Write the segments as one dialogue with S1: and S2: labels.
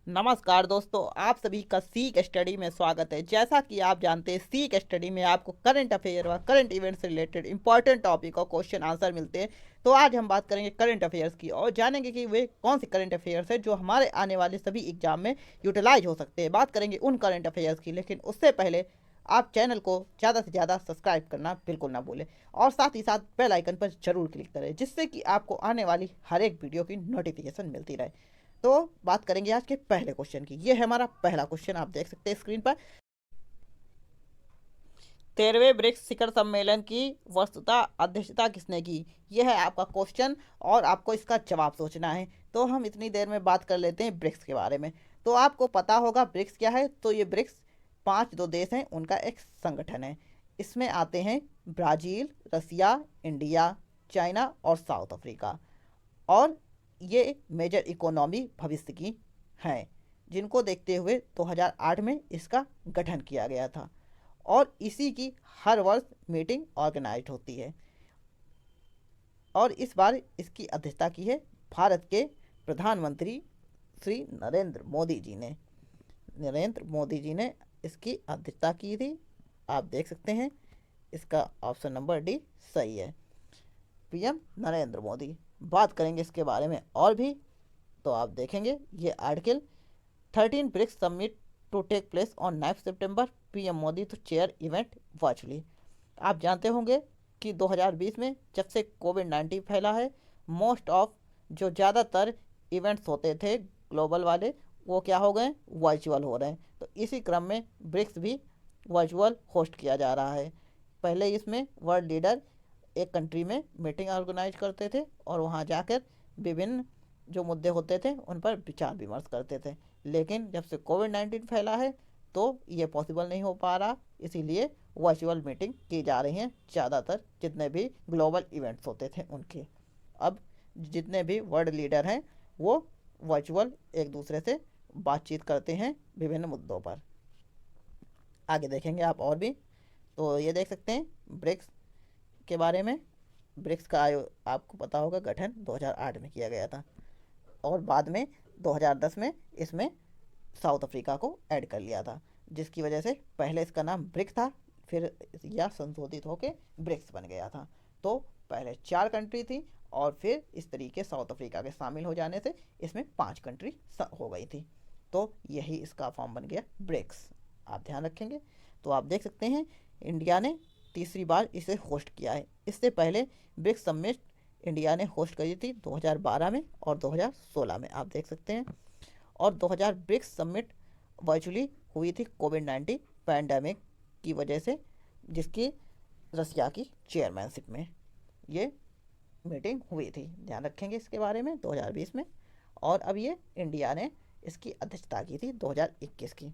S1: नमस्कार दोस्तों, आप सभी का सीक स्टडी में स्वागत है। जैसा कि आप जानते हैं, सीक स्टडी में आपको करंट अफेयर व करंट इवेंट से रिलेटेड इंपॉर्टेंट टॉपिक और क्वेश्चन आंसर मिलते हैं। तो आज हम बात करेंगे करंट अफेयर्स की और जानेंगे कि वे कौन से करंट अफेयर्स है जो हमारे आने वाले सभी एग्जाम में यूटिलाइज हो सकते हैं। बात करेंगे उन करंट अफेयर्स की, लेकिन उससे पहले आप चैनल को ज़्यादा से ज़्यादा सब्सक्राइब करना बिल्कुल ना भूलें और साथ ही साथ बेल आइकन पर जरूर क्लिक करें, जिससे कि आपको आने वाली हर एक वीडियो की नोटिफिकेशन मिलती रहे। तो बात करेंगे आज के पहले क्वेश्चन की। ये है हमारा पहला क्वेश्चन, आप देख सकते हैं स्क्रीन पर। 13वें ब्रिक्स शिखर सम्मेलन की वस्तुतः अध्यक्षता किसने की? यह है आपका क्वेश्चन और आपको इसका जवाब सोचना है। तो हम इतनी देर में बात कर लेते हैं ब्रिक्स के बारे में। तो आपको पता होगा ब्रिक्स क्या है। तो ये ब्रिक्स 5 जो देश हैं उनका एक संगठन है। इसमें आते हैं ब्राज़ील, रसिया, इंडिया, चाइना और साउथ अफ्रीका। और ये मेजर इकोनॉमी भविष्य की हैं, जिनको देखते हुए 2008 में इसका गठन किया गया था और इसी की हर वर्ष मीटिंग ऑर्गेनाइज होती है। और इस बार इसकी अध्यक्षता की है भारत के प्रधानमंत्री श्री नरेंद्र मोदी जी ने इसकी अध्यक्षता की थी। आप देख सकते हैं इसका ऑप्शन नंबर डी सही है, पीएम नरेंद्र मोदी। बात करेंगे इसके बारे में और भी, तो आप देखेंगे ये article 13 BRICS summit to take place on 9 सितंबर, PM Modi to chair event virtually. आप जानते होंगे कि 2020 में जब से कोविड-19 फैला है, मोस्ट ऑफ जो ज़्यादातर इवेंट्स होते थे ग्लोबल वाले, वो क्या हो गए, वर्चुअल हो रहे हैं। तो इसी क्रम में ब्रिक्स भी वर्चुअल होस्ट किया जा रहा है। पहले इसमें वर्ल्ड लीडर एक कंट्री में मीटिंग ऑर्गेनाइज करते थे और वहाँ जाकर विभिन्न जो मुद्दे होते थे उन पर विचार विमर्श करते थे। लेकिन जब से कोविड-19 फैला है तो ये पॉसिबल नहीं हो पा रहा, इसीलिए वर्चुअल मीटिंग की जा रही हैं ज़्यादातर जितने भी ग्लोबल इवेंट्स होते थे उनके। अब जितने भी वर्ल्ड लीडर हैं वो वर्चुअल एक दूसरे से बातचीत करते हैं विभिन्न मुद्दों पर। आगे देखेंगे आप और भी, तो ये देख सकते हैं ब्रिक्स के बारे में। ब्रिक्स का आपको पता होगा गठन 2008 में किया गया था और बाद में 2010 में इसमें साउथ अफ्रीका को ऐड कर लिया था, जिसकी वजह से पहले इसका नाम ब्रिक्स था, फिर यह संशोधित होकर ब्रिक्स बन गया था। तो पहले 4 कंट्री थी और फिर इस तरीके साउथ अफ्रीका के शामिल हो जाने से इसमें 5 कंट्री हो गई थी। तो यही इसका फॉर्म बन गया ब्रिक्स, आप ध्यान रखेंगे। तो आप देख सकते हैं इंडिया ने तीसरी बार इसे होस्ट किया है। इससे पहले ब्रिक्स समिट इंडिया ने होस्ट करी थी 2012 में और 2016 में, आप देख सकते हैं। और 2000 ब्रिक्स समिट वर्चुअली हुई थी कोविड-19 पैंडेमिक की वजह से, जिसकी रसिया की चेयरमैनशिप में ये मीटिंग हुई थी। ध्यान रखेंगे इसके बारे में 2020 में। और अब ये इंडिया ने इसकी अध्यक्षता की थी 2021 की।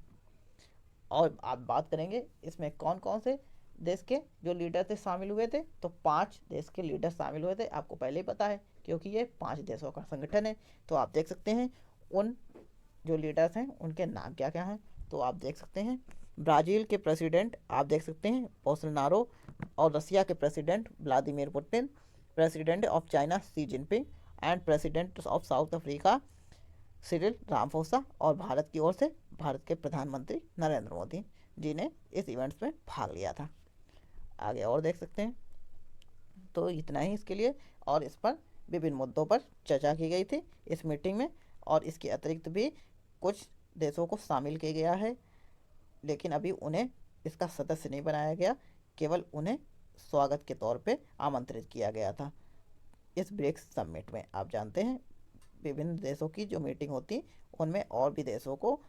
S1: और आप बात करेंगे इसमें कौन कौन से देश के जो लीडर थे शामिल हुए थे, तो 5 देश के लीडर शामिल हुए थे। आपको पहले ही पता है क्योंकि ये 5 देशों का संगठन है। तो आप देख सकते हैं उन जो लीडर्स हैं उनके नाम क्या क्या हैं। तो आप देख सकते हैं ब्राज़ील के प्रेसिडेंट आप देख सकते हैं बोल्सोनारो, और रसिया के president Vladimir Putin, president of China Xi Jinping and president of south Africa Cyril Ramaphosa, और भारत की ओर से भारत के प्रधानमंत्री नरेंद्र मोदी जी ने इस इवेंट्स में भाग लिया था। आगे और देख सकते हैं। तो इतना ही इसके लिए, और इस पर विभिन्न मुद्दों पर चर्चा की गई थी इस मीटिंग में। और इसके अतिरिक्त भी कुछ देशों को शामिल किया गया है, लेकिन अभी उन्हें इसका सदस्य नहीं बनाया गया, केवल उन्हें स्वागत के तौर पे आमंत्रित किया गया था इस ब्रिक्स समिट में। आप जानते हैं विभिन्न देशों की जो मीटिंग होती उनमें और भी देशों को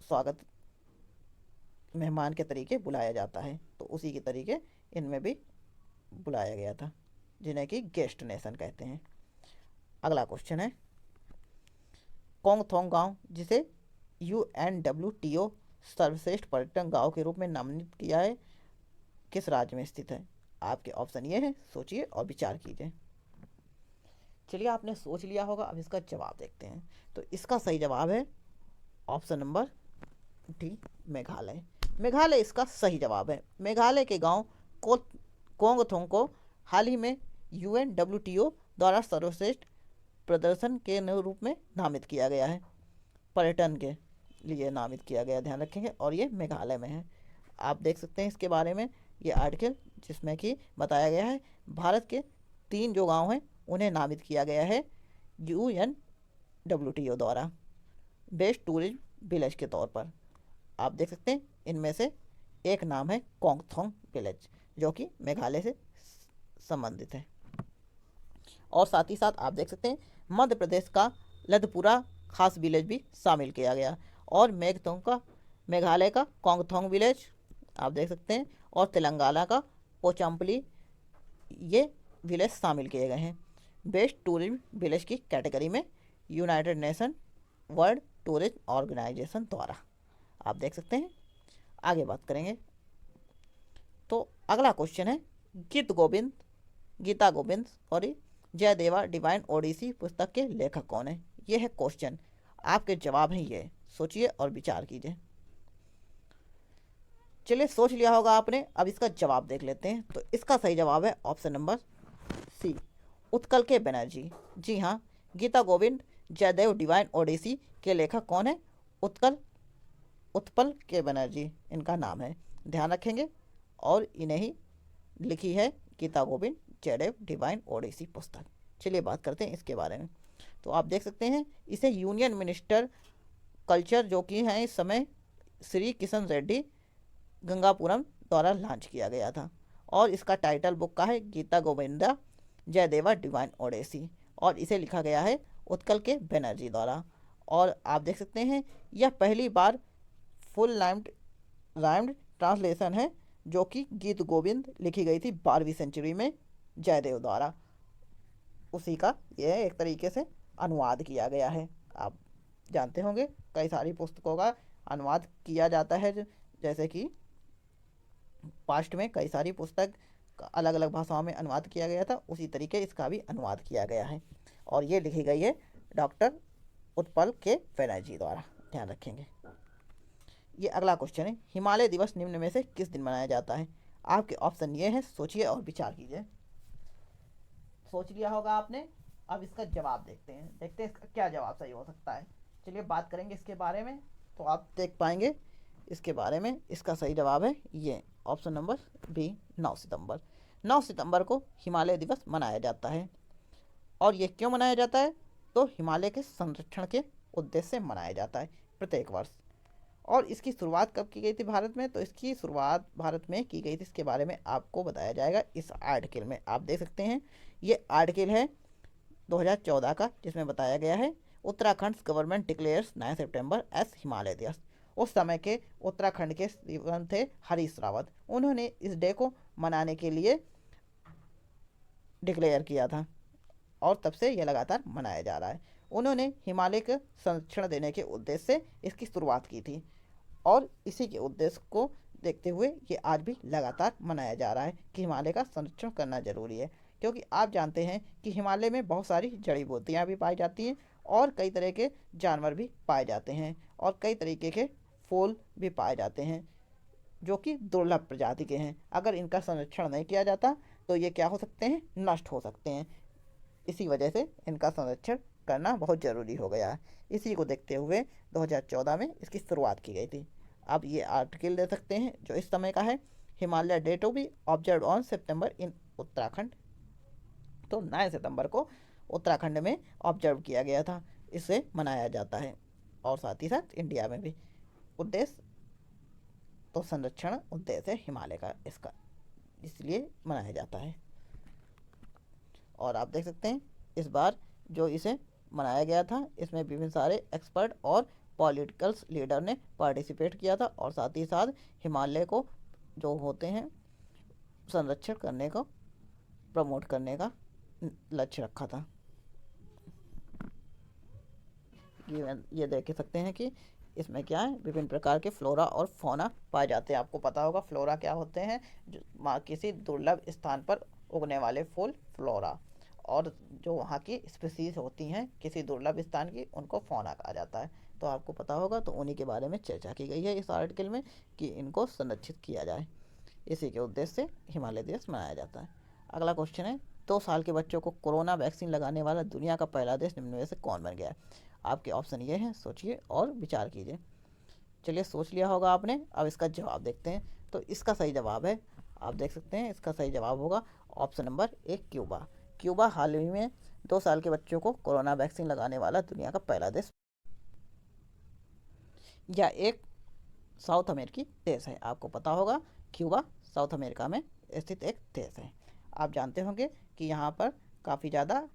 S1: स्वागत मेहमान के तरीके बुलाया जाता है, तो उसी के तरीके इनमें भी बुलाया गया था, जिन्हें कि गेस्ट नेशन कहते हैं। अगला क्वेश्चन है कोंगथोंग गांव, जिसे UNWTO सर्वश्रेष्ठ पर्यटन गांव के रूप में नामित किया है, किस राज्य में स्थित है? आपके ऑप्शन ये है, सोचिए और विचार कीजिए। चलिए आपने सोच लिया होगा, अब इसका जवाब देखते हैं। तो इसका सही जवाब है option number D, Meghalaya. Meghalaya इसका सही जवाब है। मेघालय के गांव कोंगथोंग को हाल ही में UNWTO द्वारा सर्वश्रेष्ठ प्रदर्शन के रूप में नामित किया गया है। पर्यटन के लिए नामित किया गया, ध्यान रखेंगे, और ये मेघालय में है। आप देख सकते हैं इसके बारे में ये आर्टिकल, जिसमें कि बताया गया है भारत के 3 जो गांव हैं उन्हें नामित किया गया है UNWTO द्वारा बेस्ट टूरिज्म विलेज के तौर पर। आप देख सकते हैं इनमें से एक नाम है कोंगथोंग विलेज, जो कि मेघालय से संबंधित है। और साथ ही साथ आप देख सकते हैं मध्य प्रदेश का लधपुरा खास विलेज भी शामिल किया गया, और मेघालय का कोंगथोंग विलेज आप देख सकते हैं, और तेलंगाना का पोचमपल्ली, ये विलेज शामिल किए गए हैं बेस्ट टूरिज्म विलेज की कैटेगरी में United Nation World Tourism Organization द्वारा। आप देख सकते हैं। आगे बात करेंगे तो अगला क्वेश्चन है गीता गोविंद और जयदेवा डिवाइन ओडिसी पुस्तक के लेखक कौन है। ये है क्वेश्चन, आपके जवाब हैं ये, सोचिए और विचार कीजिए। चलिए, सोच लिया होगा आपने, अब इसका जवाब देख लेते हैं। तो इसका सही जवाब है ऑप्शन नंबर सी, उत्कल के बनर्जी। जी हाँ, गीता गोविंद जयदेव डिवाइन ओडिसी के लेखक कौन है? उत्पल के बनर्जी इनका नाम है, ध्यान रखेंगे। और इन्हें ही लिखी है गीता गोविंद जयदेव डिवाइन ओडिसी पुस्तक। चलिए बात करते हैं इसके बारे में। तो आप देख सकते हैं इसे यूनियन मिनिस्टर कल्चर जो कि हैं इस समय श्री किशन रेड्डी गंगापुरम द्वारा लॉन्च किया गया था। और इसका टाइटल बुक का है गीता गोविंदा जयदेवा डिवाइन ओडिसी, और इसे लिखा गया है उत्कल के बनर्जी द्वारा। और आप देख सकते हैं यह पहली बार फुल राइम्ड ट्रांसलेशन है, जो कि गीत गोविंद लिखी गई थी 12वीं सेंचुरी में जयदेव द्वारा, उसी का यह एक तरीके से अनुवाद किया गया है। आप जानते होंगे कई सारी पुस्तकों का अनुवाद किया जाता है, जैसे कि पास्ट में कई सारी पुस्तक अलग अलग भाषाओं में अनुवाद किया गया था, उसी तरीके इसका भी अनुवाद किया गया है। और ये लिखी गई है डॉक्टर उत्पल के बनर्जी द्वारा, ध्यान रखेंगे। ये अगला क्वेश्चन है, हिमालय दिवस निम्न में से किस दिन मनाया जाता है? आपके ऑप्शन ये हैं, सोचिए और विचार कीजिए। सोच लिया होगा आपने, अब इसका जवाब देखते हैं इसका क्या जवाब सही हो सकता है। चलिए बात करेंगे इसके बारे में, तो आप देख पाएंगे इसके बारे में। इसका सही जवाब है ये ऑप्शन नंबर बी, 9 सितंबर। 9 सितंबर को हिमालय दिवस मनाया जाता है। और ये क्यों मनाया जाता है? तो हिमालय के संरक्षण के उद्देश्य से मनाया जाता है प्रत्येक वर्ष। और इसकी शुरुआत कब की गई थी भारत में? तो इसकी शुरुआत भारत में की गई थी, इसके बारे में आपको बताया जाएगा इस आर्टिकल में। आप देख सकते हैं ये आर्टिकल है 2014 का, जिसमें बताया गया है उत्तराखंड गवर्नमेंट डिक्लेयर्स 9 सितंबर एस हिमालय दिवस। उस समय के उत्तराखंड के सीएम थे हरीश रावत, उन्होंने इस डे को मनाने के लिए डिक्लेयर किया था, और तब से यह लगातार मनाया जा रहा है। उन्होंने हिमालय का संरक्षण देने के उद्देश्य से इसकी शुरुआत की थी, और इसी के उद्देश्य को देखते हुए ये आज भी लगातार मनाया जा रहा है कि हिमालय का संरक्षण करना जरूरी है। क्योंकि आप जानते हैं कि हिमालय में बहुत सारी जड़ी बूटियाँ भी पाई जाती हैं, और कई तरह के जानवर भी पाए जाते हैं, और कई तरीके के फूल भी पाए जाते हैं जो कि दुर्लभ प्रजाति के हैं। अगर इनका संरक्षण नहीं किया जाता तो ये क्या हो सकते हैं? नष्ट हो सकते हैं। इसी वजह से इनका संरक्षण करना बहुत ज़रूरी हो गया है। इसी को देखते हुए 2014 में इसकी शुरुआत की गई थी। अब ये आर्टिकल दे सकते हैं जो इस समय का है, Himalaya day to be observe on September in Uttarakhand. तो 9 सितंबर को उत्तराखंड में ऑब्जर्व किया गया था, इसे मनाया जाता है। और साथ ही साथ इंडिया में भी उद्देश्य तो संरक्षण उद्देश्य है हिमालय का इसका, इसलिए मनाया जाता है। और आप देख सकते हैं इस बार जो इसे मनाया गया था, इसमें विभिन्न सारे एक्सपर्ट और पॉलिटिकल लीडर ने पार्टिसिपेट किया था, और साथ ही साथ हिमालय को जो होते हैं संरक्षण करने को प्रमोट करने का लक्ष्य रखा था। ये देख सकते हैं कि इसमें क्या है, विभिन्न प्रकार के फ्लोरा और फौना पाए जाते हैं। आपको पता होगा फ्लोरा क्या होते हैं, जो किसी दुर्लभ स्थान पर उगने वाले फूल फ्लोरा, और जो वहाँ की स्पीसीज होती हैं किसी दुर्लभ स्थान की, उनको फौना कहा जाता है। तो आपको पता होगा, तो उन्हीं के बारे में चर्चा की गई है इस आर्टिकल में कि इनको संरक्षित किया जाए। इसी के उद्देश्य से हिमालय दिवस मनाया जाता है। अगला क्वेश्चन है, 2 साल के बच्चों को कोरोना वैक्सीन लगाने वाला दुनिया का पहला देश निम्न में से कौन बन गया है? आपके ऑप्शन ये हैं, सोचिए और विचार कीजिए। चलिए सोच लिया होगा आपने, अब इसका जवाब देखते हैं। तो इसका सही जवाब है, आप देख सकते हैं, इसका सही जवाब होगा ऑप्शन नंबर 1 क्यूबा। क्यूबा हाल ही में 2 साल के बच्चों को कोरोना वैक्सीन लगाने वाला दुनिया का पहला देश या एक साउथ अमेरिकी देश है। आपको पता होगा क्यूबा साउथ अमेरिका में स्थित एक देश है। आप जानते होंगे कि यहाँ पर काफ़ी ज़्यादा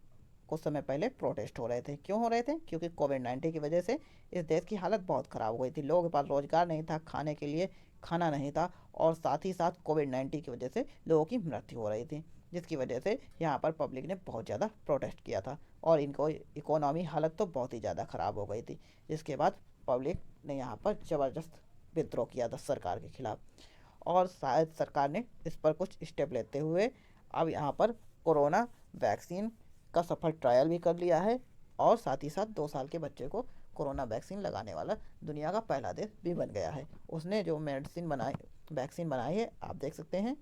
S1: कुछ समय पहले प्रोटेस्ट हो रहे थे। क्यों हो रहे थे? क्योंकि कोविड-19 की वजह से इस देश की हालत बहुत ख़राब हो गई थी। लोगों के पास रोज़गार नहीं था, खाने के लिए खाना नहीं था, और साथ ही साथ कोविड-19 की वजह से लोगों की मृत्यु हो रही थी, जिसकी वजह से यहाँ पर पब्लिक ने बहुत ज़्यादा प्रोटेस्ट किया था और इनको इकोनॉमी हालत तो बहुत ही ज़्यादा ख़राब हो गई थी। जिसके बाद पब्लिक ने यहाँ पर ज़बरदस्त विद्रोह किया था सरकार के खिलाफ, और शायद सरकार ने इस पर कुछ स्टेप लेते हुए अब यहाँ पर कोरोना वैक्सीन का सफल ट्रायल भी कर लिया है, और साथ ही साथ 2 साल के बच्चे को कोरोना वैक्सीन लगाने वाला दुनिया का पहला देश भी बन गया है। उसने जो वैक्सीन बनाई है, आप देख सकते हैं,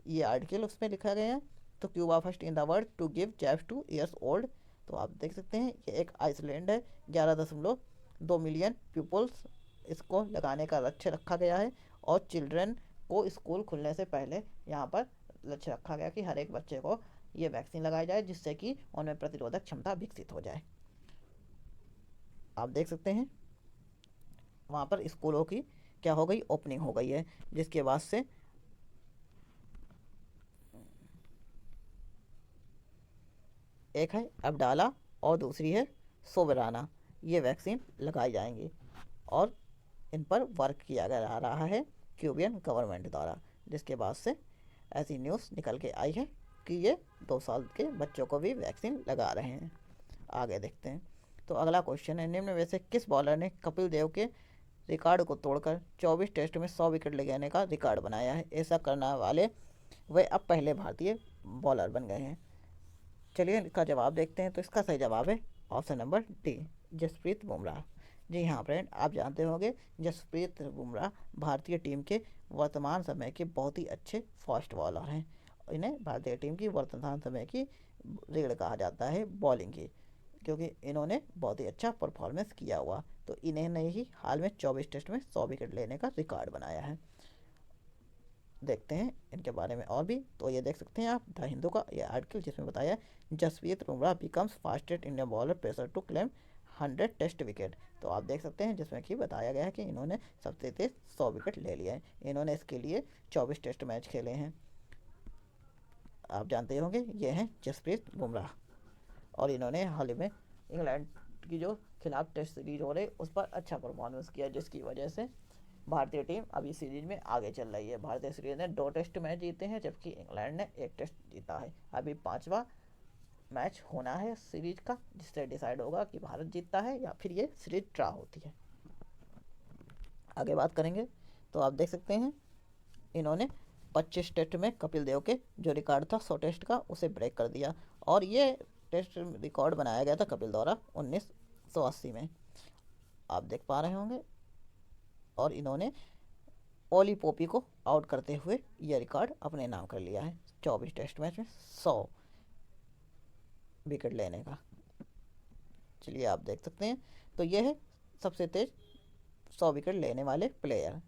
S1: ये आर्टिकल उसमें लिखा गया है। तो Cuba first in the world to give jabs two years old. तो आप देख सकते हैं, ये एक आइसलैंड है। 11.2 मिलियन पीपल्स इसको लगाने का लक्ष्य रखा गया है, और चिल्ड्रन को स्कूल खुलने से पहले यहाँ पर लक्ष्य रखा गया कि हर एक बच्चे को ये वैक्सीन लगाई जाए, जिससे कि उनमें प्रतिरोधक क्षमता विकसित हो जाए। आप देख सकते हैं, वहाँ पर स्कूलों की क्या हो गई, ओपनिंग हो गई है, जिसके बाद से एक है अब्डाला और दूसरी है सोबराना, ये वैक्सीन लगाई जाएंगी, और इन पर वर्क किया जा रहा है क्यूबियन गवर्नमेंट द्वारा। जिसके बाद से ऐसी न्यूज़ निकल के आई है कि ये 2 साल के बच्चों को भी वैक्सीन लगा रहे हैं। आगे देखते हैं। तो अगला क्वेश्चन है, निम्न में से किस बॉलर ने कपिल देव के रिकॉर्ड को तोड़कर 24 टेस्ट में 100 विकेट लगाने का रिकॉर्ड बनाया है? ऐसा करने वाले वे अब पहले भारतीय बॉलर बन गए हैं। चलिए इसका जवाब देखते हैं। तो इसका सही जवाब है option number D, Jasprit Bumrah. जी हाँ फ्रेंड, आप जानते होंगे जसप्रीत बुमराह भारतीय टीम के वर्तमान समय के बहुत ही अच्छे फास्ट बॉलर हैं। इन्हें भारतीय टीम की वर्तमान समय की रीढ़ कहा जाता है बॉलिंग की, क्योंकि इन्होंने बहुत ही अच्छा परफॉर्मेंस किया हुआ। तो इन्हें ने ही हाल में 24 टेस्ट में 100 विकेट लेने का रिकॉर्ड बनाया है। देखते हैं इनके बारे में और भी। तो ये देख सकते हैं आप द हिंदू का ये आर्टिकल, जिसमें बताया Jasprit Bumrah becomes fastest Indian bowler pacer to claim 100 test wicket. तो आप देख सकते हैं, जिसमें कि बताया गया है कि इन्होंने सबसे तेज 100 विकेट ले लिया है। इन्होंने इसके लिए 24 टेस्ट मैच खेले हैं। आप जानते होंगे ये हैं जसप्रीत बुमराह, और इन्होंने हाल ही में इंग्लैंड की जो खिलाफ टेस्ट सीरीज हो रही उस पर अच्छा परफॉर्मेंस किया, जिसकी वजह से भारतीय टीम अभी सीरीज में आगे चल रही है। भारतीय सीरीज ने 2 टेस्ट मैच जीते हैं, जबकि इंग्लैंड ने 1 टेस्ट जीता है। अभी 5वां मैच होना है सीरीज का, जिससे डिसाइड होगा कि भारत जीतता है या फिर ये सीरीज ड्रा होती है। आगे बात करेंगे। तो आप देख सकते हैं, इन्होंने 25 टेस्ट में कपिल देव के जो रिकॉर्ड था 100 टेस्ट का, उसे ब्रेक कर दिया, और ये टेस्ट रिकॉर्ड बनाया गया था कपिल द्वारा 1980 में। आप देख पा रहे होंगे, और इन्होंने ओली पोपी को आउट करते हुए यह रिकॉर्ड अपने नाम कर लिया है, 24 टेस्ट मैच में 100 विकेट लेने का। चलिए आप देख सकते हैं, तो यह है सबसे तेज 100 विकेट लेने वाले प्लेयर,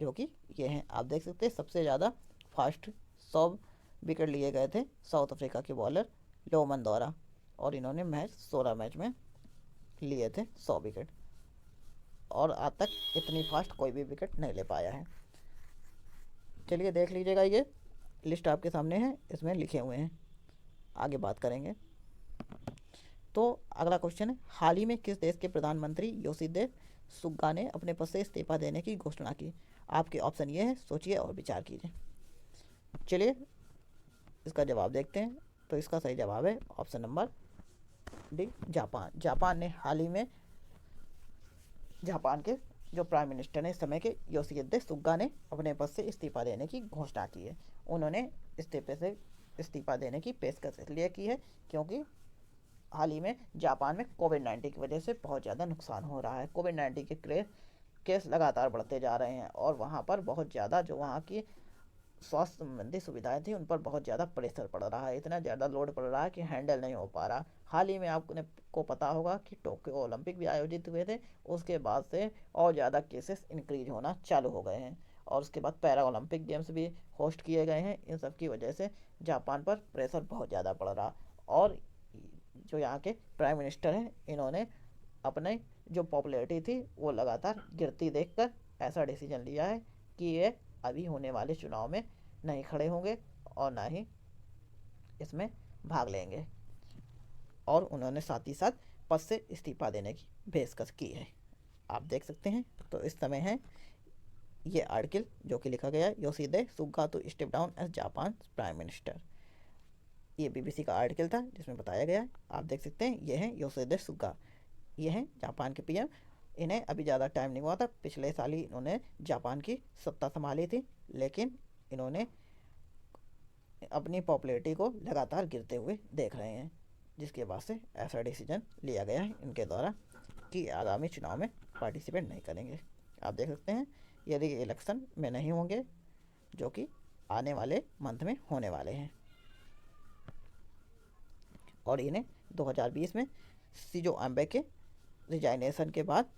S1: जो कि ये हैं। आप देख सकते हैं, सबसे ज़्यादा फास्ट 100 विकेट लिए गए थे साउथ अफ्रीका के बॉलर लोमन द्वारा, और इन्होंने 16 मैच में लिए थे 100 विकेट, और आज तक इतनी फास्ट कोई भी विकेट नहीं ले पाया है। चलिए देख लीजिएगा, ये लिस्ट आपके सामने है, इसमें लिखे हुए हैं। आगे बात करेंगे। तो अगला क्वेश्चन है, हाल ही में किस देश के प्रधानमंत्री योशिहिदे सुगा ने अपने पद से इस्तीफा देने की घोषणा की? आपके ऑप्शन ये है, सोचिए और विचार कीजिए। चलिए इसका जवाब देखते हैं। तो इसका सही जवाब है option number D, Japan. Japan ने हाल ही में जापान के जो प्राइम मिनिस्टर हैं इस समय के योशिहिदे सुगा ने अपने पद से इस्तीफा देने की घोषणा की है। उन्होंने इस्तीफा देने की पेशकश इसलिए की है क्योंकि हाल ही में जापान में कोविड-19 की वजह से बहुत ज़्यादा नुकसान हो रहा है। कोविड-19 के केस लगातार बढ़ते जा रहे हैं, और वहाँ पर बहुत ज़्यादा जो वहाँ की स्वास्थ्य संबंधी सुविधाएं थी उन पर बहुत ज़्यादा प्रेशर पड़ रहा है, इतना ज़्यादा लोड पड़ रहा है कि हैंडल नहीं हो पा रहा। हाल ही में आपने को पता होगा कि टोक्यो ओलंपिक भी आयोजित हुए थे, उसके बाद से और ज़्यादा केसेस इंक्रीज होना चालू हो गए हैं। और उसके बाद पैरा ओलंपिक गेम्स भी होस्ट किए गए हैं। इन सब की वजह से जापान पर प्रेशर बहुत ज़्यादा पड़ रहा। और जो यहाँ के प्राइम मिनिस्टर हैं, इन्होंने अपने जो पॉपुलैरिटी थी वो लगातार गिरती देखकर ऐसा डिसीजन लिया है कि ये अभी होने वाले चुनाव में नहीं खड़े होंगे और ना ही इसमें भाग लेंगे। और उन्होंने साथ ही साथ पद से इस्तीफा देने की पेशकश की है। आप देख सकते हैं। तो इस समय है ये आर्टिकल जो कि लिखा गया है, Yoshihide Suga to step down as Japan prime minister. ये बीबीसी का आर्टिकल था जिसमें बताया गया है। आप देख सकते हैं ये है योशिहिदे सुगा, ये हैं जापान के पीएम। इन्हें अभी ज़्यादा टाइम नहीं हुआ था, पिछले साल ही इन्होंने जापान की सत्ता संभाली थी, लेकिन इन्होंने अपनी पॉपुलैरिटी को लगातार गिरते हुए देख रहे हैं, जिसके बाद से ऐसा डिसीजन लिया गया है इनके द्वारा कि आगामी चुनाव में पार्टिसिपेट नहीं करेंगे। आप देख सकते हैं यदि इलेक्शन में नहीं होंगे, जो कि आने वाले मंथ में होने वाले हैं। और इन्हें 2020 में शिंजो आबे के रिजाइनेशन के बाद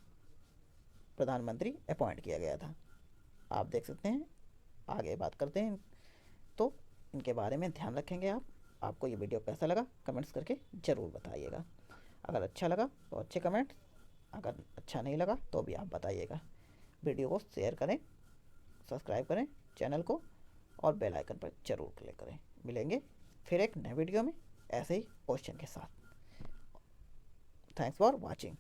S1: प्रधानमंत्री अपॉइंट किया गया था। आप देख सकते हैं। आगे बात करते हैं, तो इनके बारे में ध्यान रखेंगे आप। आपको ये वीडियो कैसा लगा कमेंट्स करके ज़रूर बताइएगा। अगर अच्छा लगा तो अच्छे कमेंट, अगर अच्छा नहीं लगा तो भी आप बताइएगा। वीडियो को शेयर करें, सब्सक्राइब करें चैनल को और बेल आइकन पर ज़रूर क्लिक करें। मिलेंगे फिर एक नए वीडियो में ऐसे ही क्वेश्चन के साथ। Thanks for watching.